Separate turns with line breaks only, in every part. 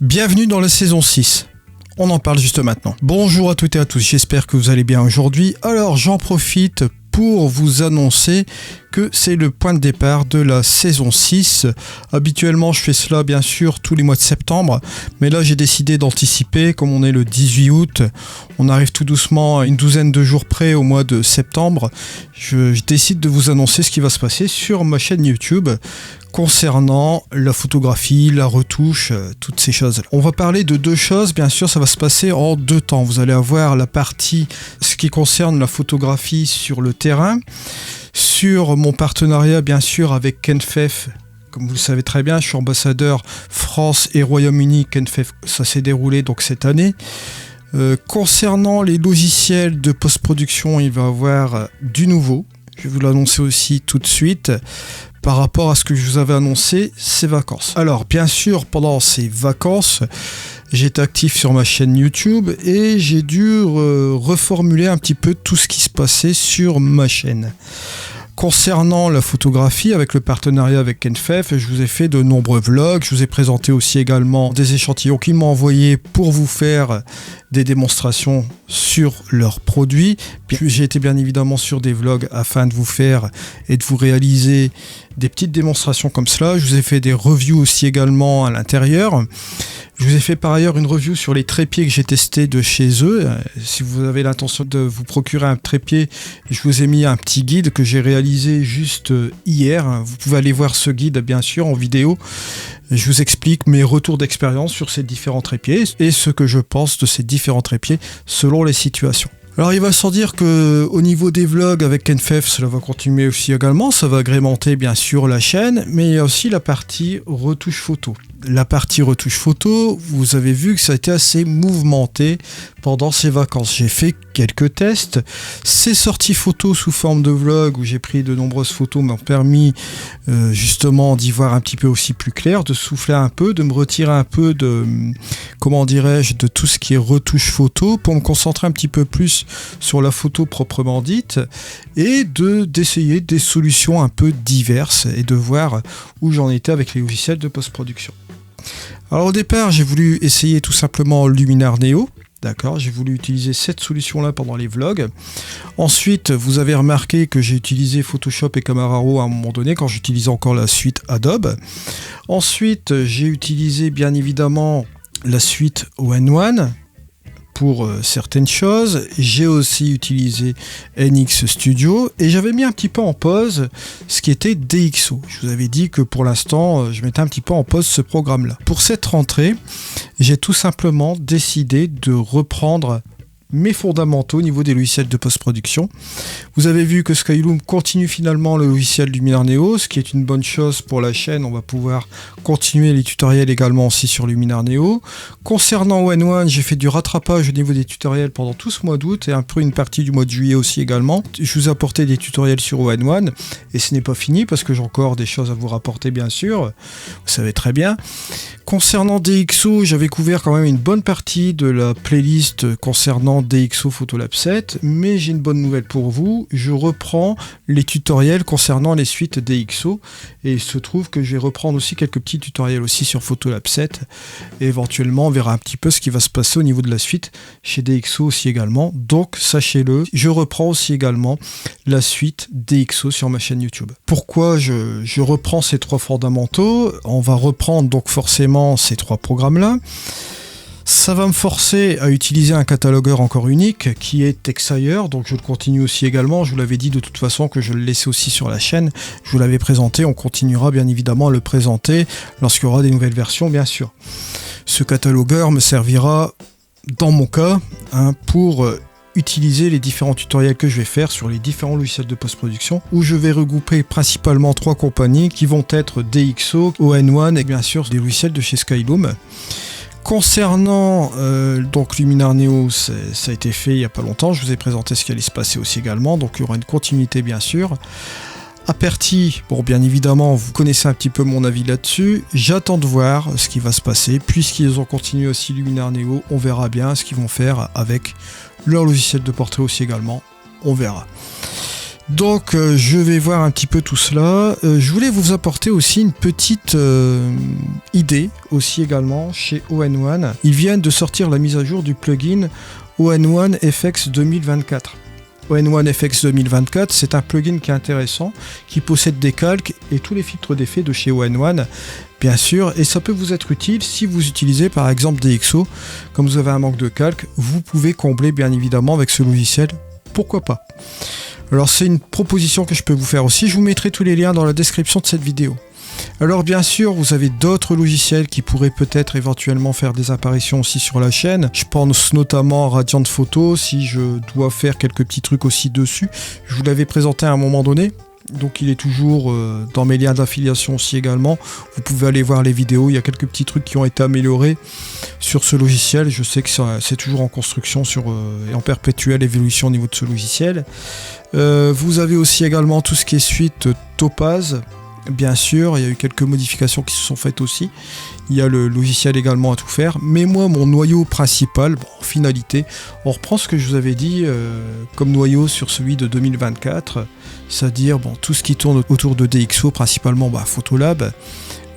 Bienvenue dans la saison 6. On en parle juste maintenant. Bonjour à toutes et à tous, j'espère que vous allez bien aujourd'hui. Alors j'en profite pour vous annoncer que c'est le point de départ de la saison 6. Habituellement, je fais cela bien sûr tous les mois de septembre, mais là j'ai décidé d'anticiper, comme on est le 18 août, on arrive tout doucement à une douzaine de jours près au mois de septembre. Je décide de vous annoncer ce qui va se passer sur ma chaîne YouTube concernant la photographie, la retouche, toutes ces choses. On va parler de deux choses, bien sûr, ça va se passer en deux temps. Vous allez avoir la partie, ce qui concerne la photographie sur le terrain, sur mon partenariat, bien sûr, avec Kenfef. Comme vous le savez très bien, je suis ambassadeur France et Royaume-Uni. Kenfef, ça s'est déroulé donc cette année. Concernant les logiciels de post-production, il va y avoir du nouveau. Je vais vous l'annoncer aussi tout de suite. Par rapport à ce que je vous avais annoncé, ces vacances. Alors, bien sûr, pendant ces vacances, j'étais actif sur ma chaîne YouTube et j'ai dû reformuler un petit peu tout ce qui se passait sur ma chaîne. Concernant la photographie, avec le partenariat avec Kenfef, je vous ai fait de nombreux vlogs. Je vous ai présenté aussi également des échantillons qu'ils m'ont envoyés pour vous faire des démonstrations sur leurs produits. J'ai été bien évidemment sur des vlogs afin de vous faire et de vous réaliser des petites démonstrations comme cela. Je vous ai fait des reviews aussi également à l'intérieur. Je vous ai fait par ailleurs une review sur les trépieds que j'ai testés de chez eux. Si vous avez l'intention de vous procurer un trépied, je vous ai mis un petit guide que j'ai réalisé juste hier. Vous pouvez aller voir ce guide bien sûr en vidéo. Je vous explique mes retours d'expérience sur ces différents trépieds et ce que je pense de ces différents trépieds selon les situations. Alors il va sans dire que au niveau des vlogs avec Kenfef, cela va continuer aussi également, ça va agrémenter bien sûr la chaîne, mais il y a aussi la partie retouche photo. La partie retouche photo, vous avez vu que ça a été assez mouvementé pendant ces vacances. J'ai fait quelques tests. Ces sorties photos sous forme de vlog où j'ai pris de nombreuses photos m'ont permis justement d'y voir un petit peu aussi plus clair, de souffler un peu, de me retirer un peu de, comment dirais-je, de tout ce qui est retouche photo pour me concentrer un petit peu plus sur la photo proprement dite et d'essayer des solutions un peu diverses et de voir où j'en étais avec les logiciels de post-production. Alors au départ, j'ai voulu essayer tout simplement Luminar Neo. D'accord, j'ai voulu utiliser cette solution-là pendant les vlogs. Ensuite, vous avez remarqué que j'ai utilisé Photoshop et Camera Raw à un moment donné, quand j'utilisais encore la suite Adobe. Ensuite, j'ai utilisé bien évidemment la suite All-in-One pour certaines choses. J'ai aussi utilisé NX Studio et j'avais mis un petit peu en pause ce qui était DxO. Je vous avais dit que pour l'instant, je mettais un petit peu en pause ce programme-là. Pour cette rentrée, j'ai tout simplement décidé de reprendre mes fondamentaux au niveau des logiciels de post-production. Vous avez vu que Skyloom continue finalement le logiciel Luminar Neo, ce qui est une bonne chose pour la chaîne. On va pouvoir continuer les tutoriels également aussi sur Luminar Neo. Concernant All-in-One, j'ai fait du rattrapage au niveau des tutoriels pendant tout ce mois d'août et un peu une partie du mois de juillet aussi également. Je vous ai apporté des tutoriels sur All-in-One et ce n'est pas fini parce que j'ai encore des choses à vous rapporter bien sûr. Vous savez très bien. Concernant DxO, j'avais couvert quand même une bonne partie de la playlist concernant DxO Photolab 7, mais j'ai une bonne nouvelle pour vous, je reprends les tutoriels concernant les suites DxO, et il se trouve que je vais reprendre aussi quelques petits tutoriels aussi sur Photolab 7, et éventuellement on verra un petit peu ce qui va se passer au niveau de la suite chez DxO aussi également, donc sachez-le, je reprends aussi également la suite DxO sur ma chaîne YouTube. Pourquoi je reprends ces trois fondamentaux? On va reprendre donc forcément ces trois programmes-là. Ça va me forcer à utiliser un catalogueur encore unique qui est Texhire, donc je le continue aussi également. Je vous l'avais dit de toute façon que je le laissais aussi sur la chaîne. Je vous l'avais présenté, on continuera bien évidemment à le présenter lorsqu'il y aura des nouvelles versions, bien sûr. Ce catalogueur me servira, dans mon cas, pour utiliser les différents tutoriels que je vais faire sur les différents logiciels de post-production où je vais regrouper principalement trois compagnies qui vont être DxO, All-in-One et bien sûr des logiciels de chez Skyloom. Concernant donc Luminar Neo, ça a été fait il n'y a pas longtemps, je vous ai présenté ce qui allait se passer aussi également, donc il y aura une continuité bien sûr. Aperti, bon bien évidemment vous connaissez un petit peu mon avis là-dessus, j'attends de voir ce qui va se passer, puisqu'ils ont continué aussi Luminar Neo, on verra bien ce qu'ils vont faire avec leur logiciel de portrait aussi également, on verra. Donc je vais voir un petit peu tout cela. Je voulais vous apporter aussi une petite idée aussi également chez ON1. Ils viennent de sortir la mise à jour du plugin ON1 FX 2024. ON1 FX 2024, c'est un plugin qui est intéressant, qui possède des calques et tous les filtres d'effet de chez ON1, bien sûr, et ça peut vous être utile si vous utilisez par exemple DxO. Comme vous avez un manque de calque, vous pouvez combler bien évidemment avec ce logiciel, pourquoi pas. Alors c'est une proposition que je peux vous faire aussi, je vous mettrai tous les liens dans la description de cette vidéo. Alors bien sûr, vous avez d'autres logiciels qui pourraient peut-être éventuellement faire des apparitions aussi sur la chaîne. Je pense notamment à Radiant Photo, si je dois faire quelques petits trucs aussi dessus. Je vous l'avais présenté à un moment donné, donc il est toujours dans mes liens d'affiliation aussi également. Vous pouvez aller voir les vidéos, il y a quelques petits trucs qui ont été améliorés sur ce logiciel. Je sais que c'est toujours en construction et en perpétuelle évolution au niveau de ce logiciel. Vous avez aussi également tout ce qui est suite Topaz. Bien sûr, il y a eu quelques modifications qui se sont faites aussi. Il y a le logiciel également à tout faire. Mais moi, mon noyau principal, en finalité, on reprend ce que je vous avais dit comme noyau sur celui de 2024. C'est-à-dire tout ce qui tourne autour de DxO, principalement Photolab,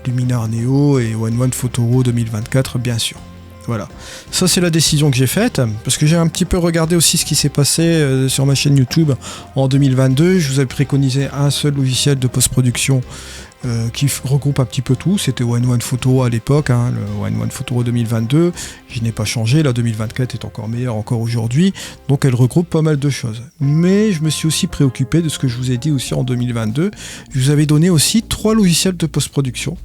Luminar Neo et ON1 Photoro 2024, bien sûr. Voilà, ça c'est la décision que j'ai faite, parce que j'ai un petit peu regardé aussi ce qui s'est passé sur ma chaîne YouTube en 2022. Je vous avais préconisé un seul logiciel de post-production qui regroupe un petit peu tout. C'était ON1 Photo à l'époque, le ON1 Photoro 2022. Je n'ai pas changé, la 2024 est encore meilleure encore aujourd'hui, donc elle regroupe pas mal de choses. Mais je me suis aussi préoccupé de ce que je vous ai dit aussi en 2022. Je vous avais donné aussi 3 logiciels de post-production.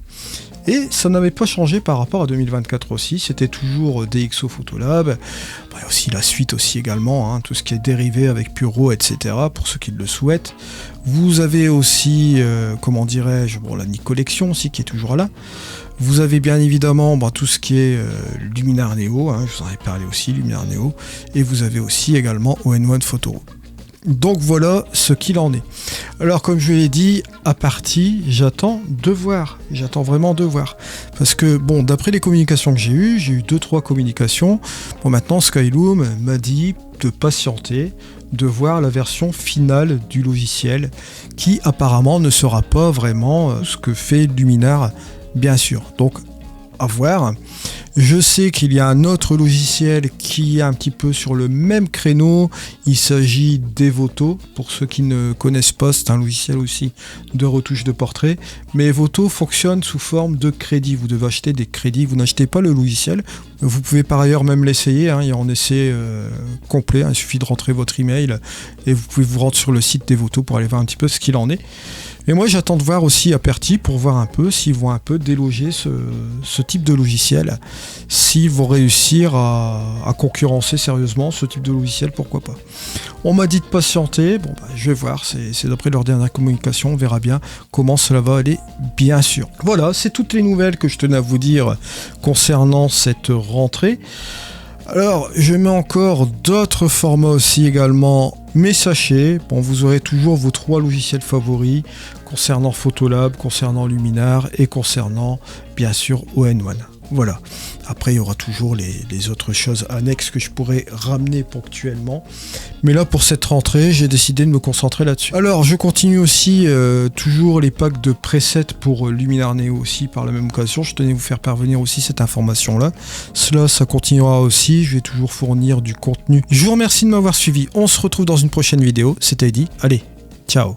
Et ça n'avait pas changé par rapport à 2024 aussi, c'était toujours DxO Photolab, aussi la suite aussi également, tout ce qui est dérivé avec Puro, etc., pour ceux qui le souhaitent. Vous avez aussi, comment dirais-je, la Nik Collection aussi qui est toujours là. Vous avez bien évidemment tout ce qui est Luminar Neo, je vous en ai parlé aussi, Luminar Neo, et vous avez aussi également ON1 Photoro. Donc voilà ce qu'il en est. Alors comme je l'ai dit, à partie, j'attends vraiment de voir. Parce que d'après les communications que j'ai eu 2-3 communications. Maintenant Skyloom m'a dit de patienter, de voir la version finale du logiciel, qui apparemment ne sera pas vraiment ce que fait Luminar, bien sûr. Donc à voir. Je sais qu'il y a un autre logiciel qui est un petit peu sur le même créneau. Il s'agit d'Evoto. Pour ceux qui ne connaissent pas, c'est un logiciel aussi de retouche de portrait. Mais Evoto fonctionne sous forme de crédit. Vous devez acheter des crédits. Vous n'achetez pas le logiciel. Vous pouvez par ailleurs même l'essayer. Il y a un essai complet. Il suffit de rentrer votre email et vous pouvez vous rendre sur le site d'Evoto pour aller voir un petit peu ce qu'il en est. Et moi j'attends de voir aussi Aperti pour voir un peu s'ils vont un peu déloger ce type de logiciel, s'ils vont réussir à concurrencer sérieusement ce type de logiciel, pourquoi pas. On m'a dit de patienter, je vais voir, c'est d'après leur dernière communication, on verra bien comment cela va aller, bien sûr. Voilà, c'est toutes les nouvelles que je tenais à vous dire concernant cette rentrée. Alors, je mets encore d'autres formats aussi également, mais sachez, vous aurez toujours vos 3 logiciels favoris concernant Photolab, concernant Luminar et concernant, bien sûr, ON1. Voilà. Après, il y aura toujours les autres choses annexes que je pourrais ramener ponctuellement. Mais là, pour cette rentrée, j'ai décidé de me concentrer là-dessus. Alors, je continue aussi toujours les packs de presets pour Luminar Neo aussi par la même occasion. Je tenais à vous faire parvenir aussi cette information-là. Ça continuera aussi. Je vais toujours fournir du contenu. Je vous remercie de m'avoir suivi. On se retrouve dans une prochaine vidéo. C'était Eddy. Allez, ciao.